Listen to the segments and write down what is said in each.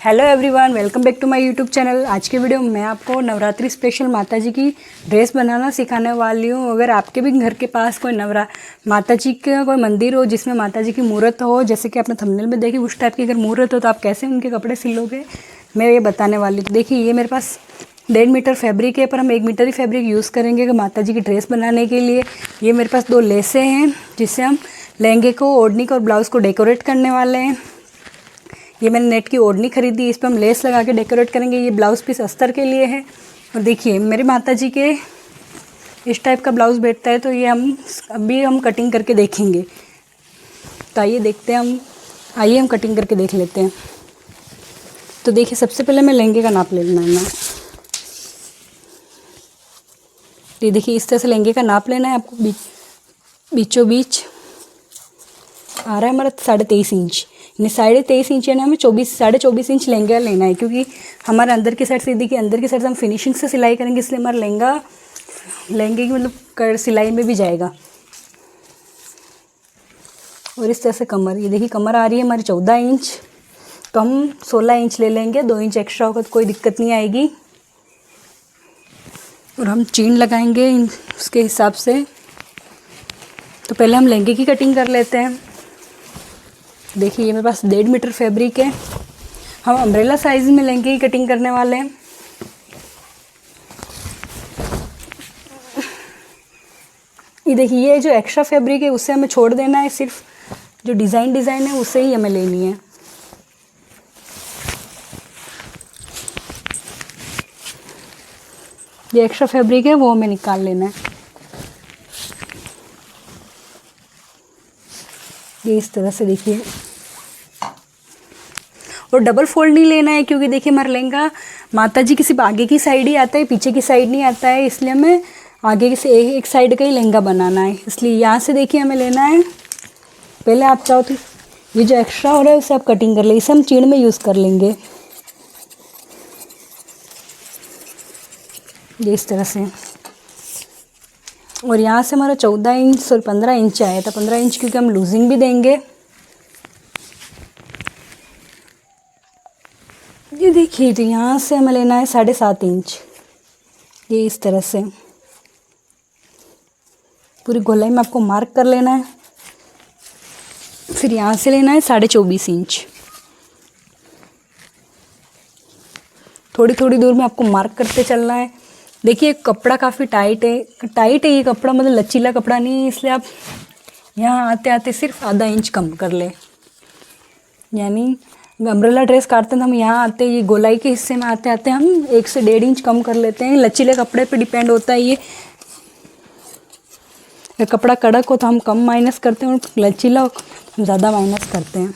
Hello everyone, welcome back to my YouTube channel. आज के video में मैं आपको नवरात्रि स्पेशल माता जी की ड्रेस बनाना सिखाने वाली हूँ। अगर आपके भी घर के पास कोई माता जी का कोई मंदिर हो जिसमें माता जी की मूर्त हो, जैसे कि आपने थंबनेल में देखी उस टाइप की अगर मूर्त हो, तो आप कैसे उनके कपड़े सिलोगे मैं ये बताने वाली हूँ। देखिए, ये मेरे पास 1.5 मीटर फैब्रिक है, पर हम 1 मीटर ही फैब्रिक यूज़ करेंगे माता जी की ड्रेस बनाने के लिए। ये मेरे पास 2 लेसें हैं जिससे हम लहंगे को, ओढ़नी को और ब्लाउज़ को डेकोरेट करने वाले हैं। ये मैंने नेट की ओढ़नी खरीदी, इस पर हम लेस लगा के डेकोरेट करेंगे। ये ब्लाउज़ पीस अस्तर के लिए है। और देखिए, मेरी माता जी के इस टाइप का ब्लाउज़ बैठता है, तो ये हम कटिंग करके देखेंगे। तो आइए देखते हैं हम कटिंग करके देख लेते हैं। तो देखिए, सबसे पहले मैं लहंगे का नाप ले लेना है। ये देखिए, इस तरह से लहंगे का नाप लेना है आपको। बीचों बीच आ रहा है हमारा 23.5 इंच, यानी 23.5 इंच यानी हमें 24.5 इंच लहंगा लेना है, क्योंकि हमारे अंदर की साइड से, देखिए अंदर की साइड से हम फिनिशिंग से सिलाई करेंगे, इसलिए हमारा लहंगे की मतलब सिलाई में भी जाएगा। और इस तरह से कमर, ये देखिए कमर आ रही है हमारी 14 इंच, तो हम 16 इंच ले लेंगे। 2 इंच एक्स्ट्रा होगा तो कोई दिक्कत नहीं आएगी। और हम चीन लगाएंगे उसके हिसाब से। तो पहले हम लहंगे की कटिंग कर लेते हैं। देखिए, ये मेरे पास 1.5 मीटर फैब्रिक है। हम अम्ब्रेला साइज़ में लहंगे की कटिंग करने वाले हैं। ये देखिए, ये जो एक्स्ट्रा फैब्रिक है उससे हमें छोड़ देना है, सिर्फ जो डिज़ाइन है उससे ही हमें लेनी है। ये एक्स्ट्रा फैब्रिक है वो हमें निकाल लेना है। ये इस तरह से देखिए, और डबल फोल्ड नहीं लेना है, क्योंकि देखिए हमारा लहंगा माता जी की सिर्फ आगे की साइड ही आता है, पीछे की साइड नहीं आता है, इसलिए हमें आगे से एक साइड का ही लहंगा बनाना है। इसलिए यहाँ से देखिए हमें लेना है। पहले आप चाहो तो ये जो एक्स्ट्रा हो रहा है उसे आप कटिंग कर ले, इसे हम चीड़ में यूज़ कर लेंगे। ये इस तरह से। और यहाँ से हमारा 14 इंच और 15 इंच आया था। 15 इंच क्योंकि हम लूजिंग भी देंगे। ये देखिए, तो यहाँ से हमें लेना है 7.5 इंच। ये इस तरह से पूरी गोलाई में आपको मार्क कर लेना है। फिर यहाँ से लेना है 24.5 इंच। थोड़ी थोड़ी दूर में आपको मार्क करते चलना है। देखिए, कपड़ा काफ़ी टाइट है ये कपड़ा, मतलब लचीला कपड़ा नहीं है, इसलिए आप यहाँ आते आते सिर्फ आधा इंच कम कर ले। यानी अम्ब्रेला ड्रेस काटते हैं तो हम यहाँ आते, ये गोलाई के हिस्से में आते आते हम 1 से 1.5 इंच कम कर लेते हैं। लचीले कपड़े पे डिपेंड होता है ये। अगर कपड़ा कड़क हो तो हम कम माइनस करते हैं, और लचीला हो हम ज़्यादा माइनस करते हैं।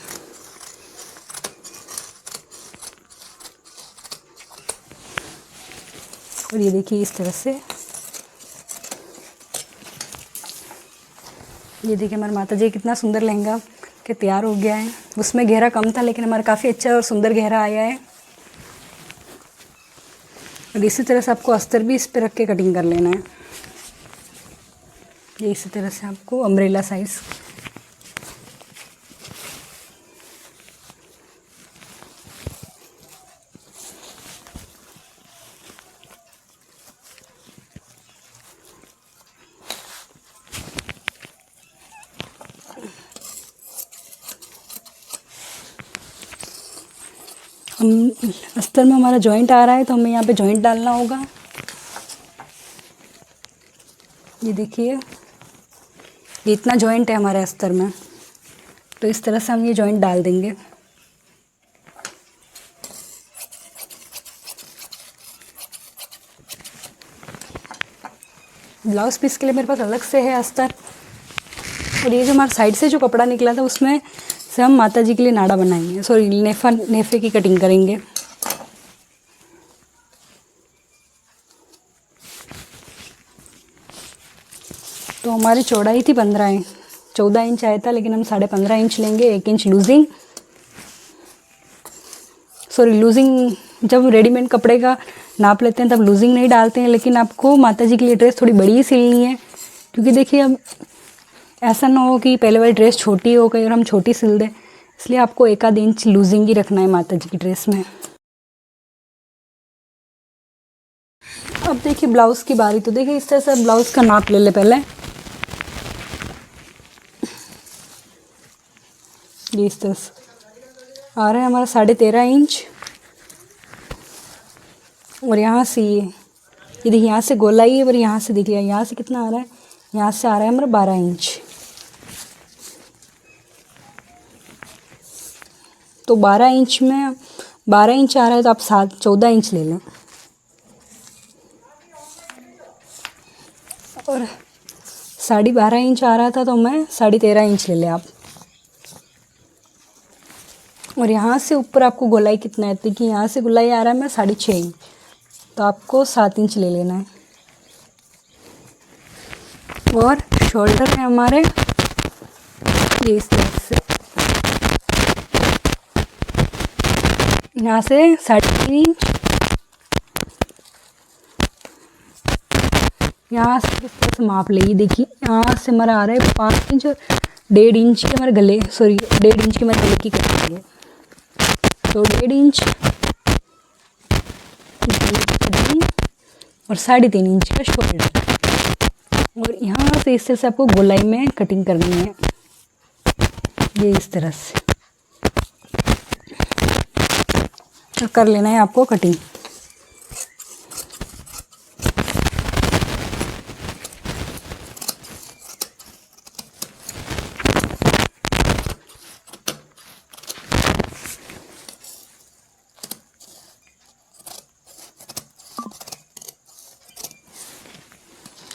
और ये देखिए, इस तरह से ये देखिए हमारे माता जी कितना सुंदर लहंगा के तैयार हो गया है। उसमें घेरा कम था, लेकिन हमारा काफ़ी अच्छा और सुंदर घेरा आया है। और इसी तरह से आपको अस्तर भी इस पर रख के कटिंग कर लेना है। ये इसी तरह से आपको अम्ब्रेला साइज़। हम अस्तर में हमारा जॉइंट आ रहा है, तो हमें यहाँ पे जॉइंट डालना होगा। ये देखिए, ये इतना जॉइंट है हमारे अस्तर में, तो इस तरह से हम ये जॉइंट डाल देंगे। ब्लाउज़ पीस के लिए मेरे पास अलग से है अस्तर। और ये जो हमारे साइड से जो कपड़ा निकला था उसमें से हम माता जी के लिए नाड़ा बनाएंगे, सॉरी नेफे की कटिंग करेंगे। तो हमारी चौड़ाई थी 14 इंच आया था, लेकिन हम 15.5 इंच लेंगे। 1 इंच लूजिंग, जब रेडीमेड कपड़े का नाप लेते हैं तब लूजिंग नहीं डालते हैं, लेकिन आपको माता जी के लिए ड्रेस थोड़ी बड़ी ही सिलनी है, क्योंकि देखिए अब ऐसा ना हो कि पहले वाली ड्रेस छोटी हो गई और हम छोटी सिल दें, इसलिए आपको 1 आध इंच लूजिंग ही रखना है माता जी की ड्रेस में। अब देखिए ब्लाउज़ की बारी। तो देखिए इस तरह से ब्लाउज़ का नाप ले ले पहले। ये इस तरह से आ रहा है हमारा 13.5 इंच। और यहाँ से ये देखिए यहाँ से गोलाई है, और यहाँ से देखिए यहाँ से कितना आ रहा है, यहाँ से आ रहा है हमारा 12 इंच। तो 12 इंच में 12 इंच आ रहा है, तो आप 14 इंच ले लें। और 12.5 इंच आ रहा था, तो मैं 13.5 इंच ले लें आप। और यहाँ से ऊपर आपको गोलाई कितना है, देखिए यहाँ से गोलाई आ रहा है मैं 6.5 इंच, तो आपको 7 इंच ले लेना है। और शोल्डर है हमारे ये इस तरह से, यहाँ से 3.5 इंच, यहाँ से इस तरह से माप लेगी। देखिए यहाँ से हमारा आ रहा है 5 इंच, और 1.5 इंच के हमारे गले, सॉरी 1.5 इंच के हमारे गले की कटिंग है। तो 1.5 इंच और 3.5 इंच का शोल्डर। और यहाँ से इस तरह से आपको गोलाई में कटिंग करनी है, ये इस तरह से तो कर लेना है आपको कटिंग।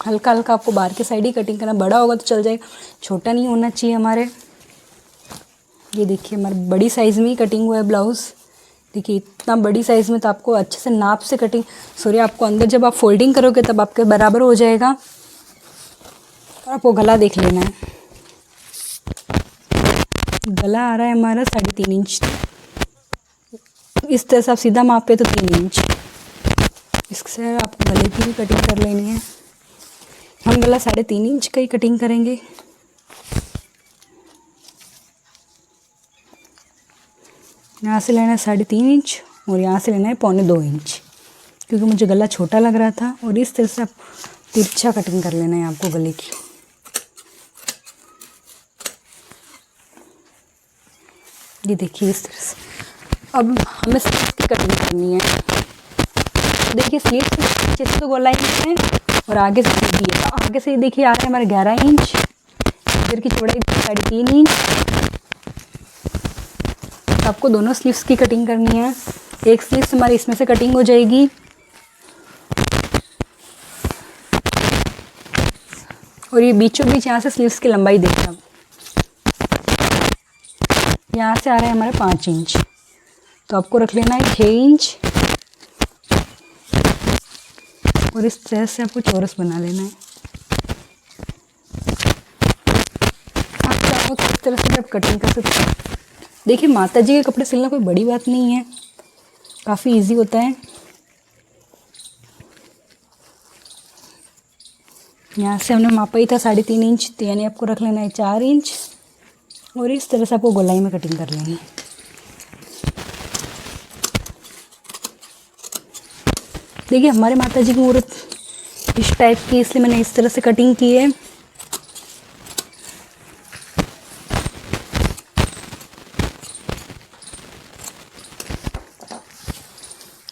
हल्का हल्का आपको बाहर की साइड ही कटिंग करना, बड़ा होगा तो चल जाएगा, छोटा नहीं होना चाहिए हमारे। ये देखिए हमारे बड़ी साइज़ में ही कटिंग हुआ है ब्लाउज़। देखिए इतना बड़ी साइज़ में, तो आपको अच्छे से नाप से कटिंग, सॉरी आपको अंदर जब आप फोल्डिंग करोगे तब आपके बराबर हो जाएगा। और आपको गला देख लेना है, गला आ रहा है हमारा 3.5 इंच। इस तरह से आप सीधा माप पे तो 3 इंच, इससे आपको गले की भी कटिंग कर लेनी है। हम गला 3.5 इंच का ही कटिंग करेंगे। यहाँ से लेना है 3.5 इंच, और यहाँ से लेना है 1.25 इंच, क्योंकि मुझे गला छोटा लग रहा था। और इस तरह से आप तिरछा कटिंग कर लेना है आपको गले की। ये देखिए इस तरह से। अब हमें स्लीव्स की कटिंग करनी है। देखिए स्लीव्स पीछे से तो गोलाई है, और आगे से भी है। आगे से देखिए आ रहा है हमारे 11 इंच, इधर की चौड़ाई 3.5 इंच। आपको दोनों स्लीव्स की कटिंग करनी है। एक स्लीव्स हमारी इसमें से कटिंग हो जाएगी, और ये बीचों बीच यहाँ से स्लीव्स की लंबाई देखना, यहाँ से आ रहा है हमारे 5 इंच, तो आपको रख लेना है 6 इंच। और इस तरह से आपको चौरस बना लेना है। आप चाहो तो इस तरह से आप कटिंग कर सकते हैं। देखिए माता जी के कपड़े सिलना कोई बड़ी बात नहीं है, काफ़ी इजी होता है। यहाँ से हमने मापा ही था 3.5 इंच, तो यानी आपको रख लेना है 4 इंच। और इस तरह से आपको गोलाई में कटिंग कर लेनी है। देखिए हमारे माता जी की मूर्त इस टाइप की, इसलिए मैंने इस तरह से कटिंग की है।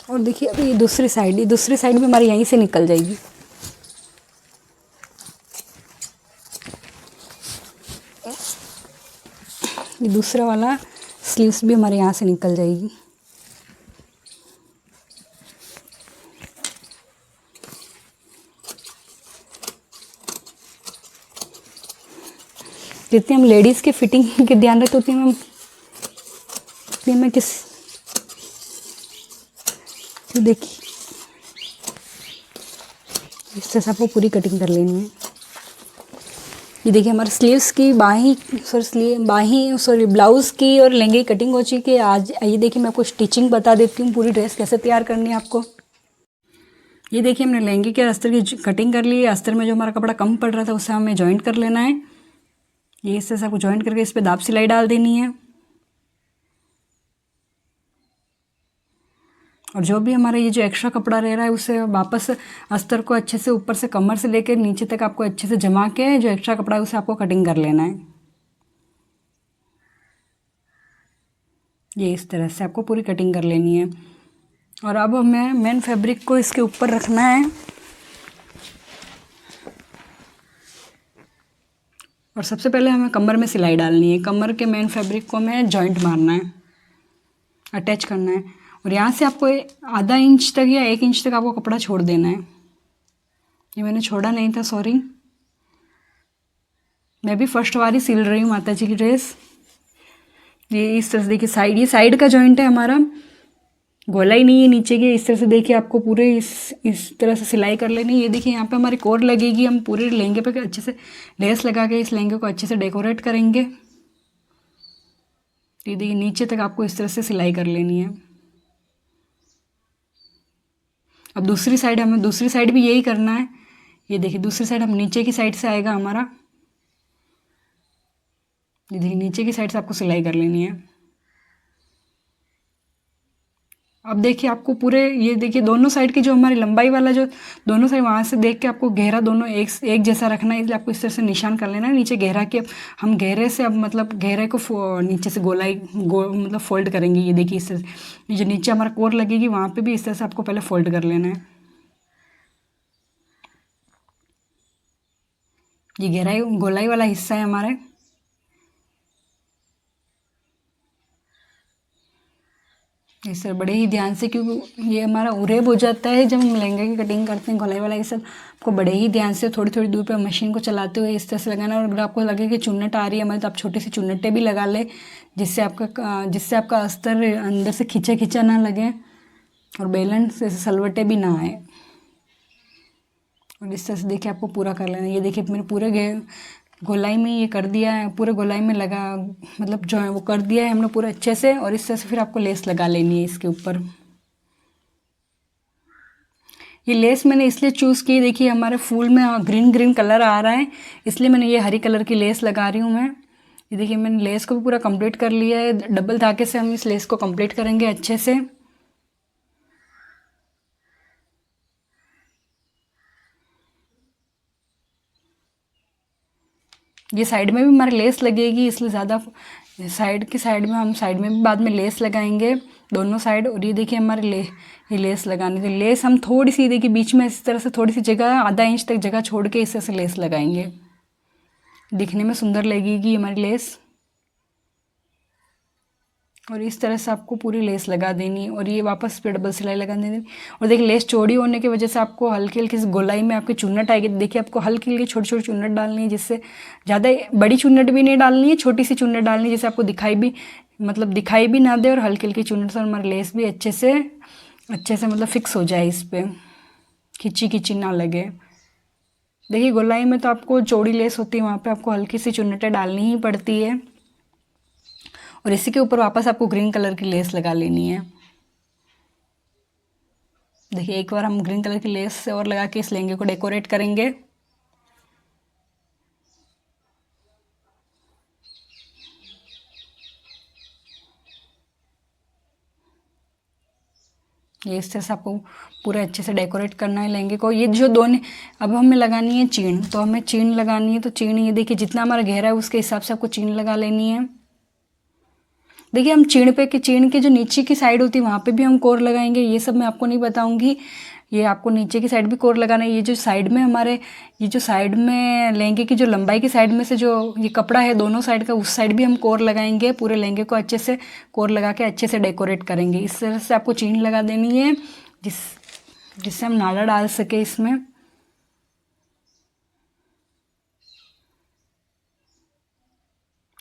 और देखिए अभी ये दूसरी साइड भी हमारी यहीं से निकल जाएगी। ये दूसरा वाला स्लीव्स भी हमारे यहाँ से निकल जाएगी। जितनी हम लेडीज़ के फिटिंग के ध्यान रखते उतनी मैं किस, तो देखिए इस तरह से आपको पूरी कटिंग कर लेनी है। ये देखिए हमारे स्लीव्स की सॉरी ब्लाउज़ की और लहंगे की कटिंग हो चुकी है। आज ये देखिए मैं आपको स्टिचिंग बता देती हूँ, पूरी ड्रेस कैसे तैयार करनी है आपको। ये देखिए हमने लहंगे के अस्तर की कटिंग कर ली है। अस्तर में जो हमारा कपड़ा कम पड़ रहा था उसे हमें जॉइंट कर लेना है। ये इस तरह से आपको जॉइंट करके इस पर दाब सिलाई डाल देनी है। और जो भी हमारा ये जो एक्स्ट्रा कपड़ा रह रहा है उसे वापस अस्तर को अच्छे से ऊपर से कमर से लेकर नीचे तक आपको अच्छे से जमा के जो एक्स्ट्रा कपड़ा है उसे आपको कटिंग कर लेना है। ये इस तरह से आपको पूरी कटिंग कर लेनी है। और अब हमें मेन फैब्रिक को इसके ऊपर रखना है और सबसे पहले हमें कमर में सिलाई डालनी है। कमर के मेन फैब्रिक को हमें जॉइंट मारना है, अटैच करना है। और यहाँ से आपको आधा इंच तक या 1 इंच तक आपको कपड़ा छोड़ देना है। ये मैंने छोड़ा नहीं था, सॉरी। मैं भी फर्स्ट बार ही सिल रही हूँ माता जी की ड्रेस। ये इस तरह से देखिए साइड, ये साइड का जॉइंट है हमारा, गोलाई नहीं है नीचे की। इस तरह से देखिए आपको पूरे इस तरह से सिलाई कर लेनी है। ये देखिए यहाँ पे हमारी कोर लगेगी। हम पूरे लहंगे पे अच्छे से लेस लगा के इस लहंगे को अच्छे से डेकोरेट करेंगे। ये देखिए नीचे तक आपको इस तरह से सिलाई कर लेनी है। अब दूसरी साइड, हमें दूसरी साइड भी यही करना है। ये देखिए दूसरी साइड हम नीचे की साइड से आएगा हमारा। ये देखिए नीचे की साइड से आपको सिलाई कर लेनी है। अब देखिए आपको पूरे, ये देखिए दोनों साइड की जो हमारी लंबाई वाला जो दोनों साइड वहाँ से देख के आपको घेरा दोनों एक जैसा रखना है। इसलिए आपको इस तरह से निशान कर लेना है नीचे घेरा के। हम घेरे से अब मतलब घेरे को नीचे से मतलब फोल्ड करेंगे। ये देखिए इस तरह से, ये जो नीचे हमारा कोर लगेगी वहाँ पे भी इस तरह से आपको पहले फोल्ड कर लेना है। ये घेराई गोलाई वाला हिस्सा है हमारे। इससे बड़े ही ध्यान से, क्योंकि ये हमारा उरेब हो जाता है जब हम लहंगे की कटिंग करते हैं गोलाई वाला। ये सब आपको बड़े ही ध्यान से थोड़ी थोड़ी दूर पे मशीन को चलाते हुए इस तरह से लगाना। और अगर आपको लगे कि चुन्नट आ रही है हमारी, तो आप छोटी सी चुन्नटें भी लगा ले, जिससे आपका अस्तर अंदर से खींचा खींचा ना लगे और बेलन से सलवटें भी ना आए। और इस तरह से देखिए आपको पूरा कर लेना। ये देखिए मैंने पूरे गोलाई में ये कर दिया है, पूरे गोलाई में लगा, मतलब जो है वो कर दिया है हमने पूरा अच्छे से। और इस तरह से फिर आपको लेस लगा लेनी है इसके ऊपर। ये लेस मैंने इसलिए चूज़ की, देखिए हमारे फूल में ग्रीन ग्रीन कलर आ रहा है, इसलिए मैंने ये हरी कलर की लेस लगा रही हूँ मैं। ये देखिए मैंने लेस को भी पूरा कंप्लीट कर लिया है। डबल धागे से हम इस लेस को कंप्लीट करेंगे अच्छे से। ये साइड में भी हमारी लेस लगेगी, इसलिए ज़्यादा साइड में हम साइड में भी बाद में लेस लगाएंगे दोनों साइड। और ये देखिए हमारे ये लेस लगाने के लेस हम थोड़ी सी देखिए बीच में इस तरह से थोड़ी सी जगह, आधा इंच तक जगह छोड़ के इस तरह से लेस लगाएंगे। दिखने में सुंदर लगेगी हमारी लेस। और इस तरह से आपको पूरी लेस लगा देनी और ये वापस पे डबल सिलाई लगा देनी। और देखिए लेस चौड़ी होने की वजह से आपको हल्की हल्की सी गोलाई में आपकी चुन्नट आएगी। देखिए आपको हल्की हल्की छोटी छोटी चुन्नट डालनी है, जिससे ज़्यादा बड़ी चुन्नट भी नहीं डालनी है, छोटी सी चुन्नट डालनी है, जिससे आपको दिखाई भी ना दे। और हल्की हल्की चुन्नट से हमारी लेस भी अच्छे से मतलब फिक्स हो जाए, इस पर खिंची खिंची ना लगे। देखिए गोलाई में तो आपको चौड़ी लेस होती है, वहाँ पर आपको हल्की सी चुन्नटें डालनी ही पड़ती है। और इसी के ऊपर वापस आपको ग्रीन कलर की लेस लगा लेनी है। देखिए एक बार हम ग्रीन कलर की लेस और लगा के इस लहंगे को डेकोरेट करेंगे। ये इस तरह से आपको पूरे अच्छे से डेकोरेट करना है लहंगे को। ये जो दोनों अब हमें लगानी है चीन, तो हमें चीन लगानी है। तो चीन ये देखिए जितना हमारा गहरा है उसके हिसाब से आपको चीन लगा लेनी है। देखिए हम चीन के जो नीचे की साइड होती है वहाँ पे भी हम कोर लगाएंगे। ये सब मैं आपको नहीं बताऊंगी, ये आपको नीचे की साइड भी कोर लगाना है। ये जो साइड में हमारे ये जो साइड में लहंगे की जो लंबाई की साइड में से जो ये कपड़ा है दोनों साइड का, उस साइड भी हम कोर लगाएंगे। पूरे लहंगे को अच्छे से कोर लगा के अच्छे से डेकोरेट करेंगे। इस तरह से आपको चीन लगा देनी है जिससे हम नाड़ा डाल सके इसमें।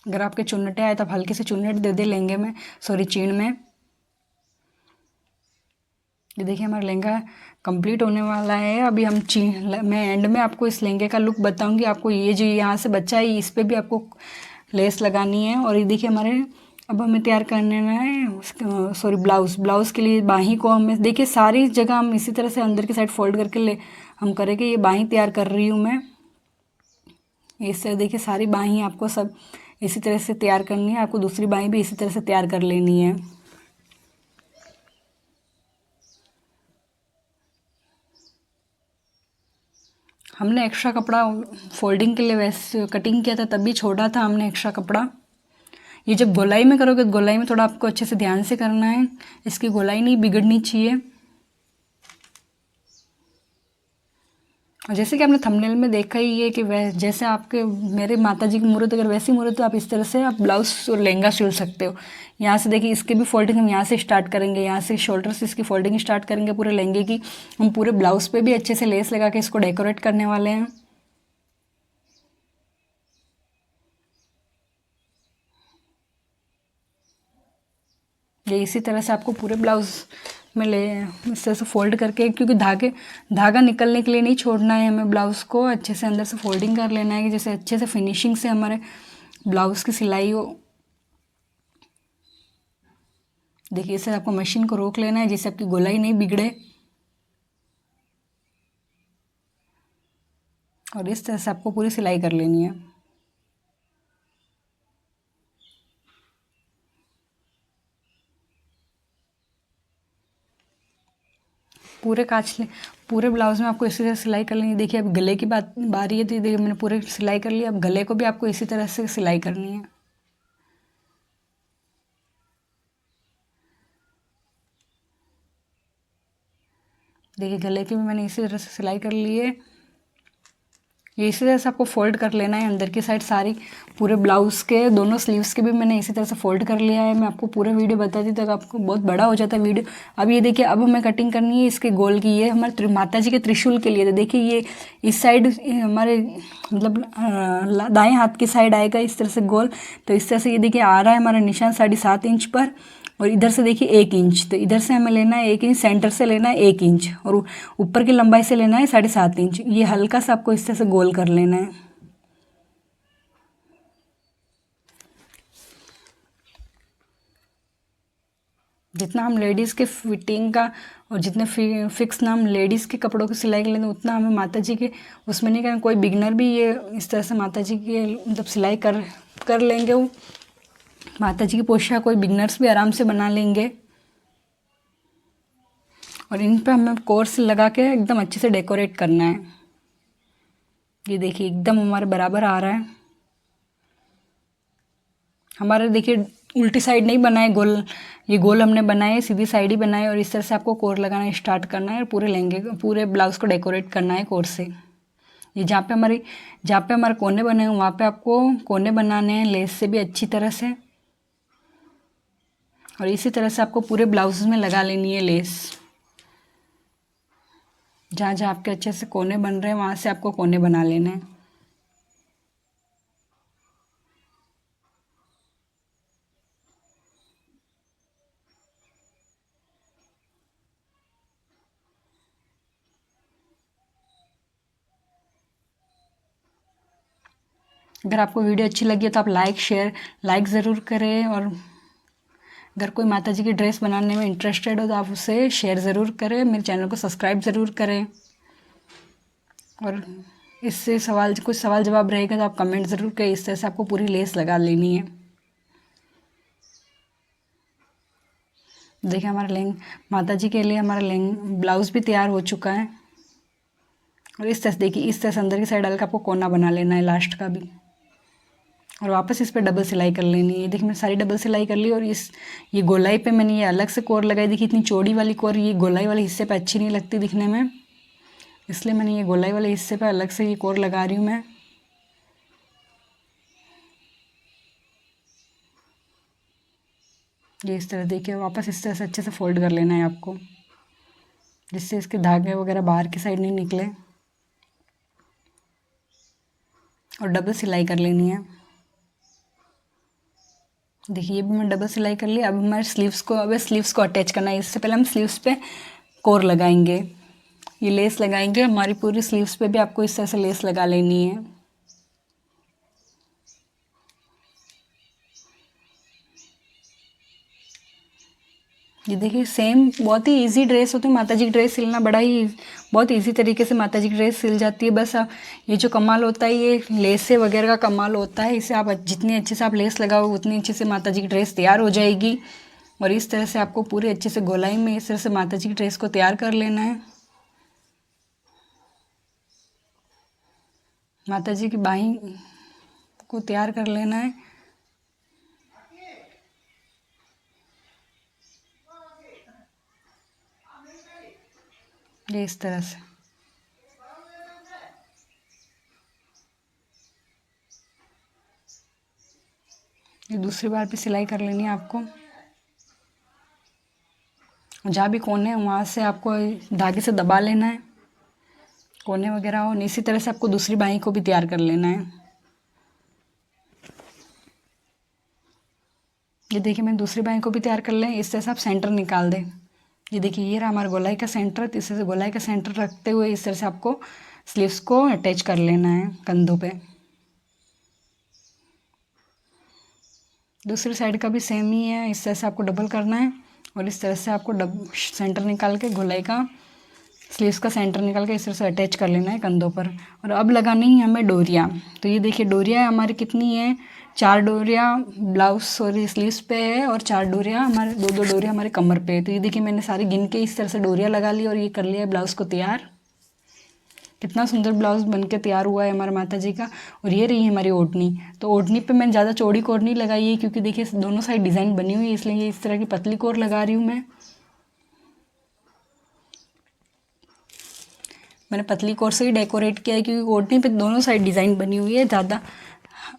अगर आपके चुन्नटें आए तो आप हल्की से चुन्नट दे दे लहंगे में, सॉरी चीन में। ये देखिए हमारा लहंगा कंप्लीट होने वाला है। अभी हम मैं एंड में आपको इस लहंगे का लुक बताऊंगी। आपको ये जो यहाँ से बचा है इस पर भी आपको लेस लगानी है। और ये देखिए हमारे अब हमें तैयार करना है सॉरी ब्लाउज़ के लिए बाहीं को हमें देखिए सारी जगह हम इसी तरह से अंदर की साइड फोल्ड करके हम करेंगे। ये बाहीं तैयार कर रही हूँ मैं। इस तरह देखिए सारी बाहीं आपको सब इसी तरह से तैयार करनी है। आपको दूसरी बाहीं भी इसी तरह से तैयार कर लेनी है। हमने एक्स्ट्रा कपड़ा फोल्डिंग के लिए वैसे कटिंग किया था, तभी छोड़ा था हमने एक्स्ट्रा कपड़ा। ये जब गोलाई में करोगे तो गोलाई में थोड़ा आपको अच्छे से ध्यान से करना है, इसकी गोलाई नहीं बिगड़नी चाहिए। और जैसे कि आपने थंबनेल में देखा ही है कि वह जैसे आपके मेरे माताजी की मूर्त अगर वैसी मूर्त तो आप इस तरह से आप ब्लाउज और लहंगा सिल सकते हो। यहाँ से देखिए इसके भी फोल्डिंग हम यहाँ से स्टार्ट करेंगे, यहाँ से शोल्डर से इसकी फोल्डिंग स्टार्ट करेंगे पूरे लहंगे की। हम पूरे ब्लाउज पे भी अच्छे से लेस लगा के इसको डेकोरेट करने वाले हैं। ये इसी तरह से आपको पूरे ब्लाउज में ले इस तरह से फोल्ड करके, क्योंकि धागा निकलने के लिए नहीं छोड़ना है हमें, ब्लाउज़ को अच्छे से अंदर से फोल्डिंग कर लेना है कि जैसे अच्छे से फिनिशिंग से हमारे ब्लाउज़ की सिलाई हो। देखिए इससे आपको मशीन को रोक लेना है जिससे आपकी गोलाई नहीं बिगड़े, और इस तरह से आपको पूरी सिलाई कर लेनी है। पूरे ब्लाउज में आपको इसी तरह सिलाई कर लेनी है। देखिए अब गले की बारी है, तो देखिए मैंने पूरे सिलाई कर ली। अब गले को भी आपको इसी तरह से सिलाई करनी है। देखिए गले की भी मैंने इसी तरह से सिलाई कर ली है। ये इसी तरह से आपको फोल्ड कर लेना है अंदर की साइड सारी, पूरे ब्लाउज़ के दोनों स्लीव्स के भी मैंने इसी तरह से फोल्ड कर लिया है। मैं आपको पूरा वीडियो बता दी, तक आपको बहुत बड़ा हो जाता है वीडियो। अब ये देखिए अब हमें कटिंग करनी है इसके गोल की। ये हमारे माता जी के त्रिशूल के लिए। तो देखिए ये इस साइड हमारे मतलब दाएँ हाथ की साइड आएगा इस तरह से गोल। तो इस तरह से ये देखिए आ रहा है हमारा निशान 7.5 इंच पर, और इधर से देखिए 1 इंच। तो इधर से हमें लेना है 1 इंच, सेंटर से लेना है 1 इंच, और ऊपर की लंबाई से लेना है 7.5 इंच। ये हल्का सा आपको इस तरह से गोल कर लेना है। जितना हम लेडीज़ के फिटिंग का और जितने फिक्स ना हम लेडीज़ के कपड़ों की सिलाई कर लेते हैं, उतना हमें माता जी के उसमें नहीं करना। कोई बिगनर भी ये इस तरह से माता जी के मतलब सिलाई कर लेंगे। वो माता जी की पोशाक कोई बिगनर्स भी आराम से बना लेंगे। और इन पे हमें कोर्स लगा के एकदम अच्छे से डेकोरेट करना है। ये देखिए एकदम हमारे बराबर आ रहा है। हमारे देखिए उल्टी साइड नहीं बनाए गोल, ये गोल हमने बनाए सीधी साइड ही बनाए। और इस तरह से आपको कोर लगाना स्टार्ट करना है और पूरे लहंगे पूरे ब्लाउज़ को डेकोरेट करना है कोर से। ये जहाँ पे हमारे कोने बने हैं वहाँ पे आपको कोने बनाने हैं लेस से भी अच्छी तरह से। और इसी तरह से आपको पूरे ब्लाउज में लगा लेनी है लेस। जहाँ जहाँ आपके अच्छे से कोने बन रहे हैं वहाँ से आपको कोने बना लेना है। अगर आपको वीडियो अच्छी लगी है तो आप लाइक ज़रूर करें। और अगर कोई माता जी की ड्रेस बनाने में इंटरेस्टेड हो तो आप उसे शेयर ज़रूर करें। मेरे चैनल को सब्सक्राइब ज़रूर करें। और इससे कुछ सवाल जवाब रहेगा तो आप कमेंट ज़रूर करें। इस तरह से आपको पूरी लेस लगा लेनी है। देखिए हमारा माता जी के लिए हमारा ब्लाउज़ भी तैयार हो चुका है। और इस तरह से देखिए इस तरह से अंदर की साइड डाल के आपको कोना बना लेना है लास्ट का भी, और वापस इस पर डबल सिलाई कर लेनी है। देखिए मैंने सारी डबल सिलाई कर ली। और ये गोलाई पे मैंने ये अलग से कोर लगाई। देखिए इतनी चौड़ी वाली कोर ये गोलाई वाले हिस्से पे अच्छी नहीं लगती दिखने में, इसलिए मैंने ये गोलाई वाले हिस्से पे अलग से ये कोर लगा रही हूँ मैं। ये इस तरह देखिए वापस इस तरह से अच्छे से फोल्ड कर लेना है आपको, जिससे इसके धागे वगैरह बाहर की साइड नहीं निकले। और डबल सिलाई कर लेनी है। देखिए ये भी मैं डबल सिलाई कर ली। अब हमारे स्लीव्स को अटैच करना है। इससे पहले हम स्लीव्स पे कोर लगाएंगे, ये लेस लगाएंगे। हमारी पूरी स्लीव्स पे भी आपको इस तरह से लेस लगा लेनी है। ये देखिए सेम बहुत ही इजी ड्रेस होती है। माता जी की ड्रेस सिलना बहुत इजी तरीके से माता जी की ड्रेस सिल जाती है। बस ये जो कमाल होता है ये लेस वगैरह का कमाल होता है। इसे आप जितनी अच्छे से आप लेस लगाओ उतनी अच्छे से माता जी की ड्रेस तैयार हो जाएगी। और इस तरह से आपको पूरे अच्छे से गोलाई में इस तरह से माता जी की ड्रेस को तैयार कर लेना है। माता जी की बाहीं को तैयार कर लेना है। ये इस तरह से ये दूसरी बार भी सिलाई कर लेनी है आपको। जहाँ भी कोने हैं वहाँ से आपको धागे से दबा लेना है, कोने वगैरह हो। इसी तरह से आपको दूसरी बाहीं को भी तैयार कर लेना है। ये देखिए मैंने दूसरी बाहीं को भी तैयार कर लें। इस तरह से आप सेंटर निकाल दें। ये देखिए ये रहा हमारा गोलाई का सेंटर। तो इस तरह से गोलाई का सेंटर रखते हुए इस तरह से आपको स्लीव्स को अटैच कर लेना है कंधों पे। दूसरी साइड का भी सेम ही है, इस तरह से आपको डबल करना है और इस तरह से आपको सेंटर निकाल के गोलाई का स्लीव्स का सेंटर निकाल के इस तरह से अटैच कर लेना है कंधों पर। और अब लगानी है हमें डोरियाँ। तो ये देखिए डोरियाँ हमारी कितनी है, 4 डोरियाँ ब्लाउज सॉरी स्लीव्स पे है और 4 डोरियाँ हमारे 2-2 डोरियाँ हमारे कमर पे है। तो ये देखिए मैंने सारी गिन के इस तरह से डोरियाँ लगा ली और ये कर लिया है ब्लाउज़ को तैयार। कितना सुंदर ब्लाउज़ बन के तैयार हुआ है हमारा माता जी का। और ये रही हमारी ओढ़नी। तो ओढ़नी पे मैंने ज़्यादा चौड़ी कोर नहीं लगाई है क्योंकि देखिए दोनों साइड डिज़ाइन बनी हुई है, इसलिए इस तरह की पतली कोर लगा रही हूँ मैंने पतली कोर से ही डेकोरेट किया है क्योंकि ओढ़नी पे दोनों साइड डिज़ाइन बनी हुई है। ज़्यादा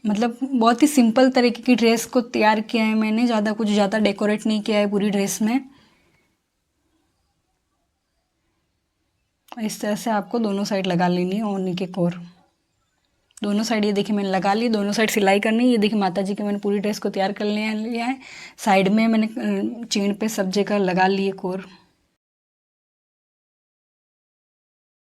मतलब बहुत ही सिंपल तरीके की ड्रेस को तैयार किया है मैंने, कुछ ज़्यादा डेकोरेट नहीं किया है पूरी ड्रेस में। इस तरह से आपको दोनों साइड लगा लेनी है ओढ़नी के कोर। दोनों साइड ये देखिए मैंने लगा ली, दोनों साइड सिलाई करनी है। ये देखिए माता जी के मैंने पूरी ड्रेस को तैयार कर लिया है। साइड में मैंने चीन पे सब जगह लगा लिए कोर।